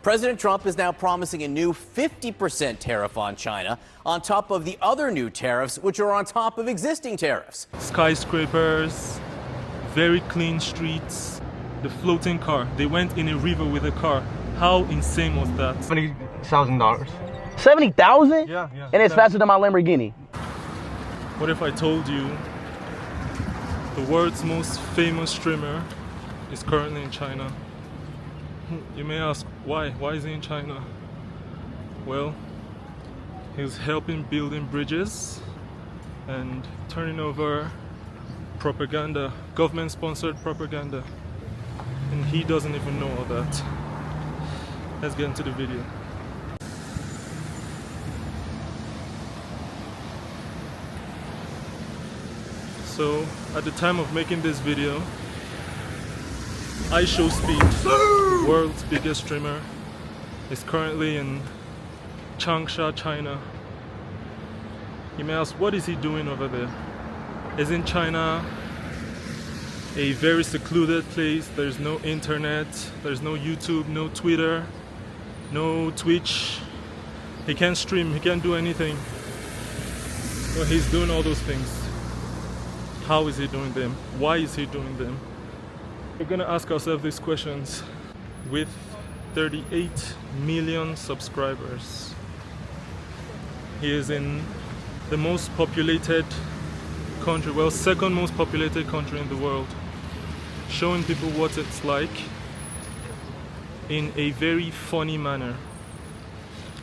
President Trump is now promising a new 50% tariff on China, on top of the other new tariffs, which are on top of existing tariffs. Skyscrapers, very clean streets, the floating car. They went in a river with a car. How insane was that? $70,000. 70,000? Yeah. And it's faster than my Lamborghini. What if I told you the world's most famous streamer is currently in China? You may ask, why? Why is he in China? Well, he's helping building bridges and turning over propaganda, government-sponsored propaganda. And he doesn't even know all that. Let's get into the video. So, at the time of making this video, iShowSpeed, world's biggest streamer, is currently in Changsha, China. You may ask, what is he doing over there? Isn't China a very secluded place? There's no internet, there's no YouTube, no Twitter, no Twitch. He can't stream, he can't do anything. Well, he's doing all those things. How is he doing them? Why is he doing them? We're gonna ask ourselves these questions. With 38 million subscribers, he is in the most populated country, well, second most populated country in the world, showing people what it's like in a very funny manner.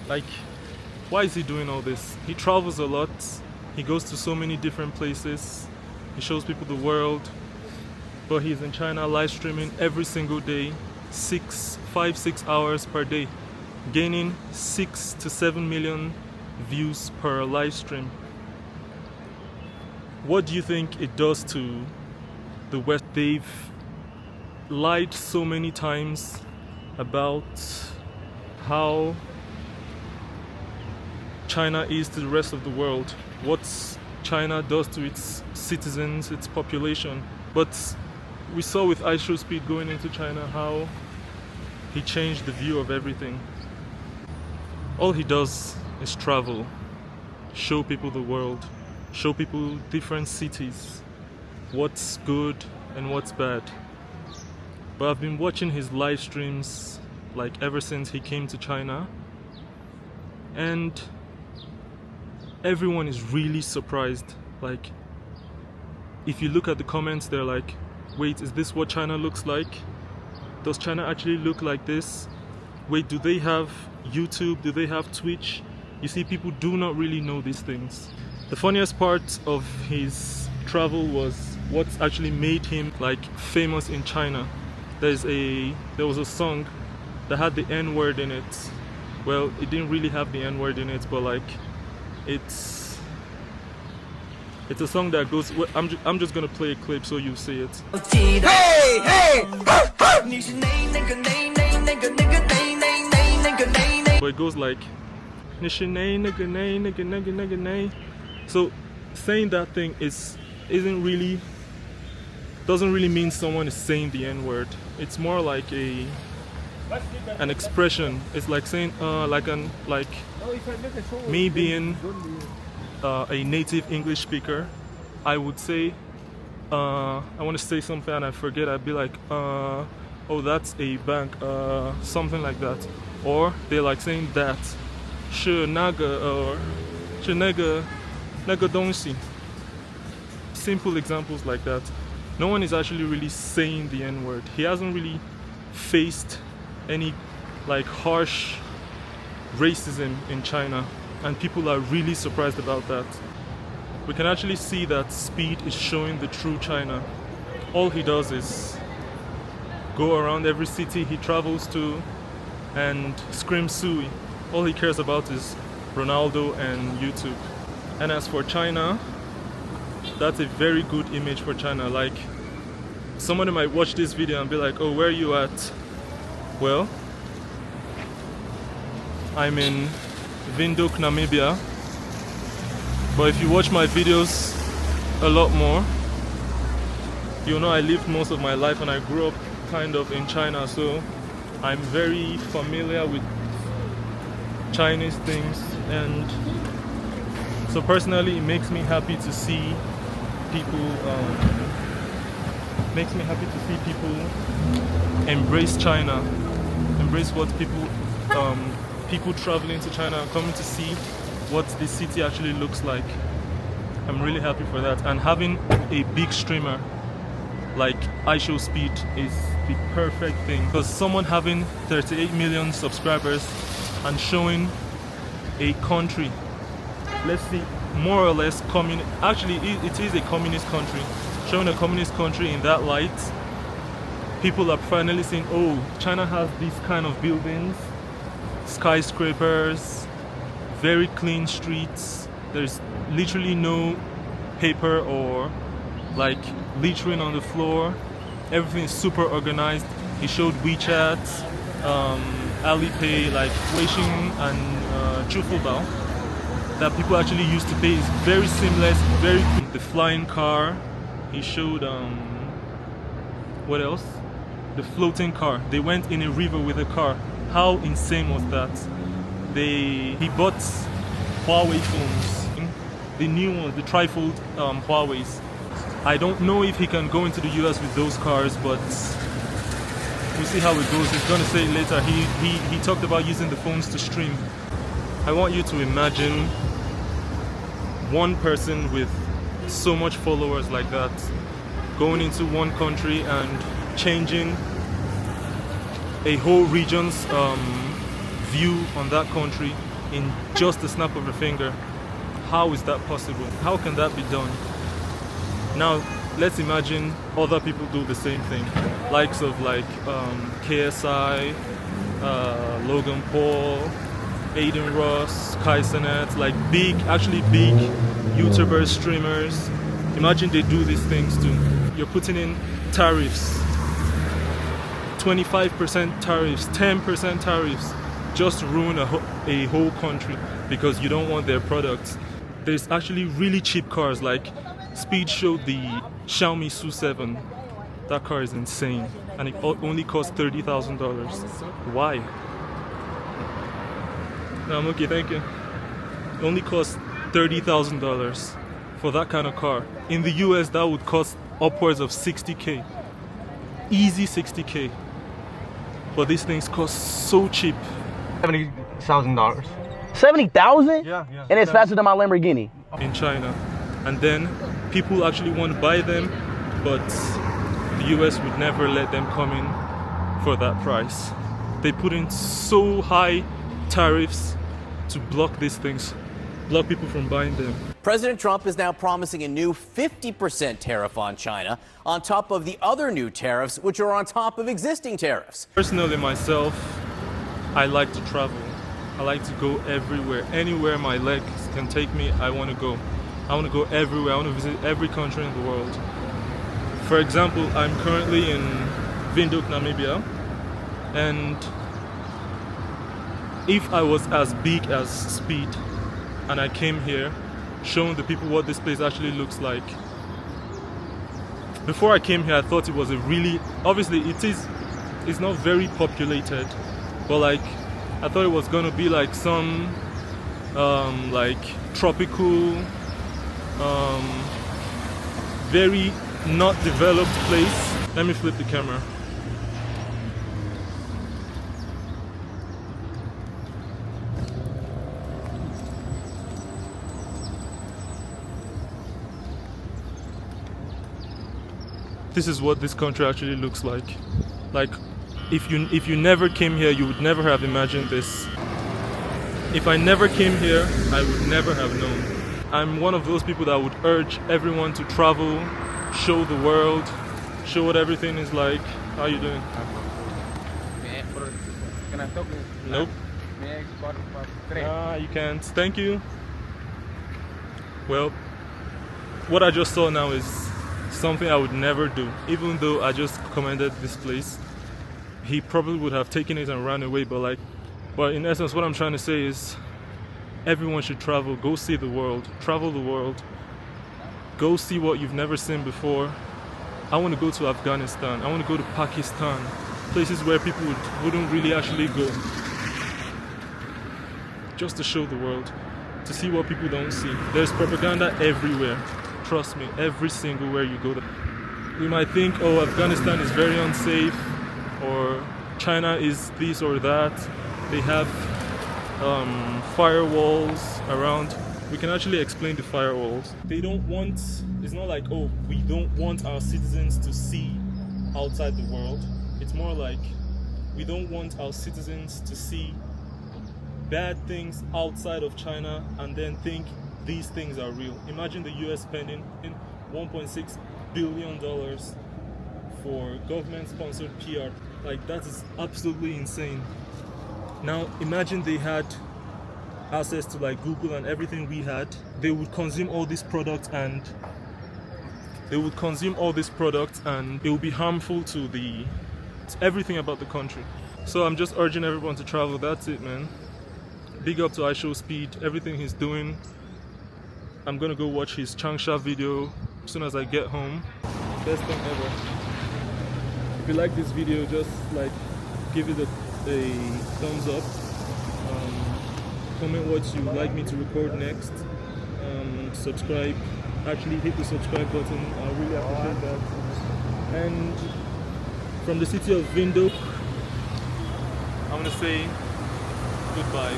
Like, why is he doing all this? He travels a lot, he goes to so many different places, he shows people the world, but he's in China live streaming every single day, 5-6 hours per day, gaining 6 to 7 million views per live stream. What do you think it does to the West? They've lied so many times about how China is to the rest of the world, what China does to its citizens, its population. But we saw with iShowSpeed going into China how he changed the view of everything. All he does is travel, show people the world, show people different cities, what's good and what's bad. But I've been watching his live streams like ever since he came to China, and everyone is really surprised. Like, if you look at the comments, they're like, wait, is this what China looks like? Does China actually look like this? Wait, do they have YouTube? Do they have Twitch? You see, people do not really know these things. The funniest part of his travel was what's actually made him like famous in China. There was a song that had the N-word in it. Well, it didn't really have the N-word in it, but like, it's a song that goes. I'm just gonna play a clip so you see it. Hey! But it goes like, so saying that thing doesn't really mean someone is saying the N-word. It's more like an expression. It's like saying like me being a native English speaker, I would say I want to say something and I forget, I'd be like oh, that's a bank, something like that. Or they're like saying that, 是那个 or 是那个东西. Simple examples like that. No one is actually really saying the N-word. He hasn't really faced any like harsh racism in China, and people are really surprised about that. We can actually see that Speed is showing the true China. All he does is go around every city he travels to and scream Sui. All he cares about is Ronaldo and YouTube. And as for China, that's a very good image for China. Like, somebody might watch this video and be like, oh, where are you at? Well, I'm in Windhoek, Namibia. But if you watch my videos a lot more, you'll know I lived most of my life and I grew up kind of in China. So I'm very familiar with Chinese things, and so personally it makes me happy to see people embrace China, embrace what people traveling to China are coming to see what the city actually looks like. I'm really happy for that, and having a big streamer like iShowSpeed is the perfect thing, because someone having 38 million subscribers and showing a country, let's see, more or less actually it is a communist country, showing a communist country in that light, people are finally saying, oh, China has these kind of buildings, skyscrapers, very clean streets, there's literally no paper or like littering on the floor, everything is super organized. He showed WeChat, Alipay, like Weixin and Chufubao, that people actually used to pay. Is very seamless, very the flying car. He showed what else? The floating car. They went in a river with a car. How insane was that? He bought Huawei phones, the new ones, the trifold Huawei's. I don't know if he can go into the US with those cars, but we'll see how it goes. He's gonna say it later. He talked about using the phones to stream. I want you to imagine one person with so much followers like that going into one country and changing a whole region's view on that country in just the snap of a finger. How is that possible? How can that be done? Now let's imagine other people do the same thing, likes of like KSI, Logan Paul, Aiden Ross, Kai Cenat, like actually big YouTubers, streamers. Imagine they do these things too. You're putting in tariffs, 25% tariffs, 10% tariffs, just to ruin a whole country because you don't want their products. There's actually really cheap cars, like Speed showed the Xiaomi Su7. That car is insane, and it only costs $30,000. Why? No, I'm okay, thank you. It only costs $30,000 for that kind of car. In the US, that would cost upwards of 60K. Easy 60K. But these things cost so cheap. $70,000. 70,000? Yeah. And it's faster than my Lamborghini. In China. And then people actually want to buy them, but the US would never let them come in for that price. They put in so high tariffs to block these things, block people from buying them. President Trump is now promising a new 50% tariff on China, on top of the other new tariffs, which are on top of existing tariffs. Personally, myself, I like to travel. I like to go everywhere. Anywhere my legs can take me, I want to go. I want to go everywhere. I want to visit every country in the world. For example, I'm currently in Windhoek, Namibia, and if I was as big as Speed and I came here showing the people what this place actually looks like, before I came here I thought it was a really, obviously it's not very populated, but like I thought it was gonna be like some like tropical, very not developed place. Let me flip the camera. This is what this country actually looks like. Like, if you never came here, you would never have imagined this. If I never came here, I would never have known. I'm one of those people that would urge everyone to travel, show the world, show what everything is like. How are you doing? Can I talk? Nope. You can't. Thank you. Well, what I just saw now is something I would never do. Even though I just commended this place, he probably would have taken it and ran away. But in essence, what I'm trying to say is, everyone should travel. Go see the world. Travel the world. Go see what you've never seen before. I want to go to Afghanistan. I want to go to Pakistan. places where people wouldn't really actually go, just to show the world, to see what people don't see. There's propaganda everywhere, trust me, every single where you go. We might think, oh, Afghanistan is very unsafe, or China is this or that. They have firewalls around. We can actually explain the firewalls. They don't want, it's not like, oh, we don't want our citizens to see outside the world. It's more like, we don't want our citizens to see bad things outside of China and then think these things are real. Imagine the US spending $1.6 billion for government-sponsored PR. Like, that is absolutely insane. Now, imagine they had access to like Google and everything we had. They would consume all these products and it would be harmful to everything about the country. So I'm just urging everyone to travel. That's it, man. Big up to iShowSpeed, everything he's doing. I'm gonna go watch his Changsha video as soon as I get home. Best thing ever. If you like this video, just like give it a thumbs up. Comment what you would like me to record next. Subscribe. Actually hit the subscribe button. I really appreciate that. And from the city of Windhoek, I'm gonna say goodbye.